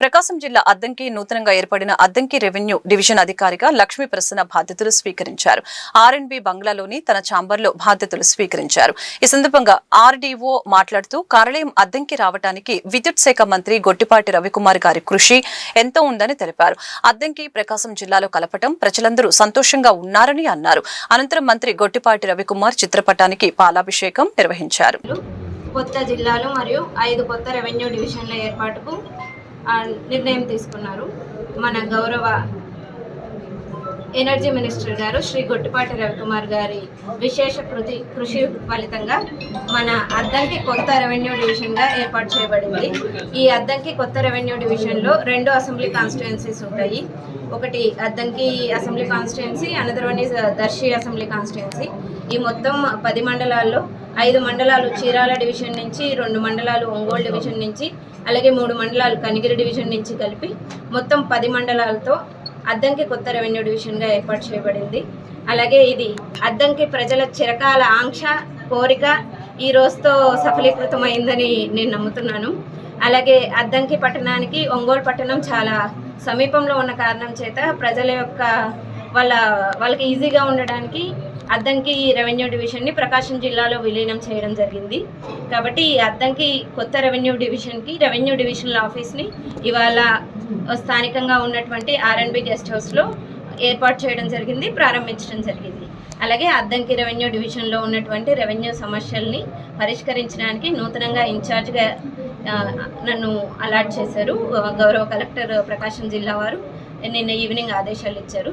ప్రకాశం జిల్లా అద్దంకి నూతనంగా ఏర్పడిన అద్దంకి రెవెన్యూ డివిజన్ అధికారిగా లక్ష్మీ ప్రసన్న బాధ్యతలు స్వీకరించారు. ఆర్ఎండ్బి బంగ్లాలోని తన ఛాంబర్లో బాధ్యతలు స్వీకరించారు. ఈ సందర్భంగా ఆర్డీఓ మాట్లాడుతూ కార్యాలయం అద్దంకి రావడానికి విద్యుత్ శాఖ మంత్రి గొట్టిపాటి రవికుమార్ గారి కృషి ఎంతో ఉందని తెలిపారు. అద్దంకి ప్రకాశం జిల్లాలో కలపటం ప్రజలందరూ సంతోషంగా ఉన్నారని అన్నారు. అనంతరం మంత్రి గొట్టిపాటి రవికుమార్ చిత్రపటానికి పాలాభిషేకం నిర్వహించారు. కొత్త జిల్లాలు మరియు 5 కొత్త రెవెన్యూ డివిజన్ల ఏర్పాటుకు నిర్ణయం తీసుకున్నారు. మన గౌరవ ఎనర్జీ మినిస్టర్ గారు శ్రీ గొట్టిపాటి రవికుమార్ గారి విశేష కృషి ఫలితంగా మన అద్దంకి కొత్త రెవెన్యూ డివిజన్గా ఏర్పాటు చేయబడింది. ఈ అద్దంకి కొత్త రెవెన్యూ డివిజన్లో 2 అసెంబ్లీ కాన్స్టిట్యుయెన్సీస్ ఉంటాయి. ఒకటి Addanki assembly constituency, another one is Darsi assembly constituency. ఈ మొత్తం 10 మండలాల్లో 5 మండలాలు చీరాల డివిజన్ నుంచి, 2 మండలాలు ఒంగోలు డివిజన్ నుంచి, అలాగే 3 మండలాలు కనిగిరి డివిజన్ నుంచి కలిపి మొత్తం 10 మండలాలతో అద్దంకి కొత్త రెవెన్యూ డివిజన్గా ఏర్పాటు చేయబడింది. అలాగే ఇది అద్దంకి ప్రజల చిరకాల ఆంక్ష, కోరిక ఈ రోజుతో సఫలీకృతమైందని నేను నమ్ముతున్నాను. అలాగే అద్దంకి పట్టణానికి ఒంగోలు పట్టణం చాలా సమీపంలో ఉన్న కారణం చేత ప్రజల యొక్క వాళ్ళకి ఈజీగా ఉండడానికి అద్దంకి రెవెన్యూ డివిజన్ని ప్రకాశం జిల్లాలో విలీనం చేయడం జరిగింది. కాబట్టి ఈ అద్దంకి కొత్త రెవెన్యూ డివిజన్కి రెవెన్యూ డివిజనల్ ఆఫీస్ని ఇవాళ స్థానికంగా ఉన్నటువంటి ఆర్ఎండ్బి గెస్ట్ హౌస్లో ఏర్పాటు చేయడం జరిగింది, ప్రారంభించడం జరిగింది. అలాగే అద్దంకి రెవెన్యూ డివిజన్లో ఉన్నటువంటి రెవెన్యూ సమస్యల్ని పరిష్కరించడానికి నూతనంగా ఇన్ఛార్జ్గా నన్ను అలాట్ చేశారు. గౌరవ కలెక్టర్ ప్రకాశం జిల్లా వారు నిన్న ఈవినింగ్ ఆదేశాలు ఇచ్చారు.